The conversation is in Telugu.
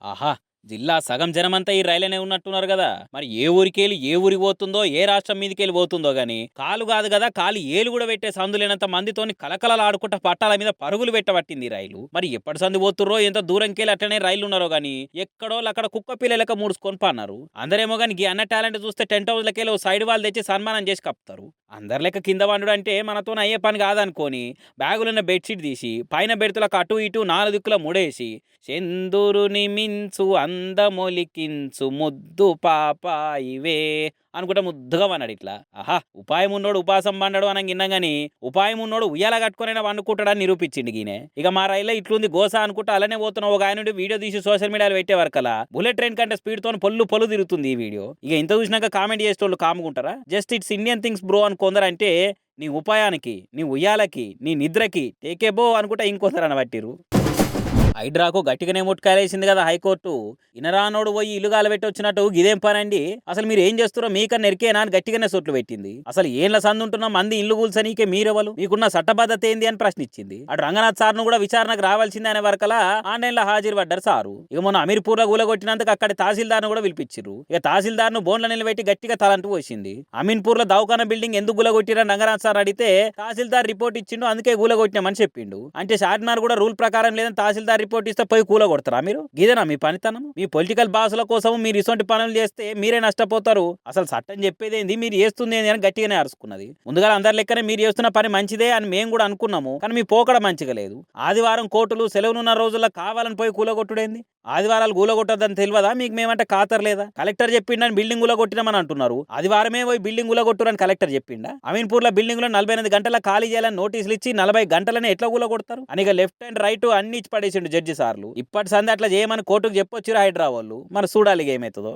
ఆహా! జిల్లా సగం జనమంతా ఈ రైలనే ఉన్నట్టున్నారు గదా! మరి ఏ ఊరికెళ్ళి ఏ ఊరికి పోతుందో, ఏ రాష్ట్రం మీదికెళ్ళి పోతుందో గాని, కాలు గాదు గదా! కాలి ఏలు గూడా పెట్టే సందులేనంత మందితోని కలకలలాడుకుంటా పట్టాల మీద పరుగులు పెట్టబట్టింది ఈ రైలు. మరి ఎప్పటి సంది పోతుర్రో, ఎంత దూరంకెళ్ళి అట్లనే రైళ్లున్నారో గాని, ఎక్కడోళ్ళక్కడ కుక్క పిల్లలెక్క ముడుసుకొని పన్నారు. అందరేమో గాని గీ అన్న టాలెంట్ చూస్తే టెంట్ హౌస్‌లకెళ్ళి ఓ సైడ్ వాల్ తెచ్చి సన్మానం చేసి కప్పుతారు. అందరి లెక్క కింద పండుడంటే మనతోని అయ్యే పని కాదనుకోని, బ్యాగులున్న బెడ్‌షీట్ తీసి, పైన బెర్తులకు అటు ఇటు నాలుగు దిక్కుల ముడేసి, "సెందురుని మించు అందమొలికించు ముద్దు పాపాయివే" అనుకుంటా ముద్దుగా పన్నాడు ఇట్లా. ఆహా! ఉపాయం ఉన్నోడు ఉపాసం పండడు అనంగా ఇన్నాం గాని, ఉపాయం ఉన్నోడు ఉయ్యాల కట్టుకొనైనా పండుకుంటాడని నిరూపించిండు గీనే. ఇక మా రైల్లో ఇట్లుంది గోస అనుకుంటా అలానే పోతున్న ఒక ఆయనుండి వీడియో తీసి సోషల్ మీడియాలో పెట్టే వరకలా బుల్లెట్ ట్రైన్ కంటే స్పీడ్ తోని పొల్లు పొల్లు తిరుగుతుంది ఈ వీడియో. ఇక ఇంత చూసినాక కామెంట్ చేసేటోళ్ళు కాముకుంటారా? Just it's Indian things bro అని కొందరంటే, నీ ఉపాయానికి, నీ ఉయ్యాలకి, నీ నిద్రకి టేకే బో అనుకుంటా ఇంకోసారి అనబట్టిరు. హైడ్రాకు గట్టిగానే ముట్కాయలేసింది కదా హైకోర్టు. ఇనరానోడు పోయి ఇల్లుగాల పెట్టి వచ్చినట్టు గిదేం పనండి? అసలు మీరు ఏం చేస్తారో మీకన్నా ఎరికేనా అని గట్టిగానే సొట్లు పెట్టింది. అసలు ఏళ్ల సందుంటున్న మంది ఇల్లు కూల్సనీకే మీరెవలు, మీకున్న చట్టబద్ధత ఏంది అని ప్రశ్నించింది. అటు రంగనాథ్ సార్ను కూడా విచారణకు రావాల్సిందే అనే వరకలా ఆన్లైన్ లో హాజరు పడ్డారు సారు. ఇక మొన్న అమీర్పూర్ లో కూలగొట్టినందుకు అక్కడి తహసీల్దార్ను కూడా పిలిపించారు. ఇక తహసీల్దార్ను బోన్ల నిలబెట్టి గట్టిగా తలంటూ పోసింది. అమీన్పూర్ లో దవాఖానా బిల్డింగ్ ఎందుకు గులగొట్టిరని రంగనాథ్ సార్ అడిగితే తహసీల్దార్ రిపోర్ట్ ఇచ్చిండు, అందుకే గులగొట్టినామని చెప్పిండు. అంటే షాద్నార్ కూడా రూల్ ప్రకారం లేదని తహసీల్దార్ రిపోర్ట్ ఇస్తే పోయి కూల కొడతారా మీరు? ఇదేనా మీ పనితనం? మీ పొలిటికల్ బాసుల కోసం మీరు ఇటువంటి పనులు చేస్తే మీరే నష్టపోతారు. అసలు చట్టం చెప్పేదేంది, మీరు చేస్తుంది ఏంది అని గట్టిగానే అరుచుకున్నది. ముందుగా అందరి లెక్కనే మీరు చేస్తున్న పని మంచిదే అని మేము కూడా అనుకున్నాము, కానీ మీ పోకడ మంచిగా లేదు. ఆదివారం కోర్టులు సెలవునున్న రోజుల్లో కావాలని పోయి కూలగొట్టుడేంది? ఆదివారాలు కూలగొట్టొద్దని తెలియదా మీకు? మేమంటే ఖాతరు లేదా? కలెక్టర్ చెప్పిండని బిల్డింగ్ కూలగొట్టినామని అంటున్నారు. ఆదివారమే పోయి బిల్డింగ్ కూలగొట్టురని కలెక్టర్ చెప్పిండా? అమీన్పూర్ లో బిల్డింగ్ లో 48 గంటల ఖాళీ చేయాలని నోటీసులు ఇచ్చి 40 గంటలనే ఎట్లా కూలగొడతారు అని లెఫ్ట్ అండ్ రైట్ అన్ని ఇచ్చి పడేసిండు జడ్జి సార్లు. ఇప్పటి సంది అట్లా చేయమని కోర్టుకు చెప్పొచ్చిరు హైడ్రా వాళ్ళు. మరి చూడాలి ఏమవుతుందో.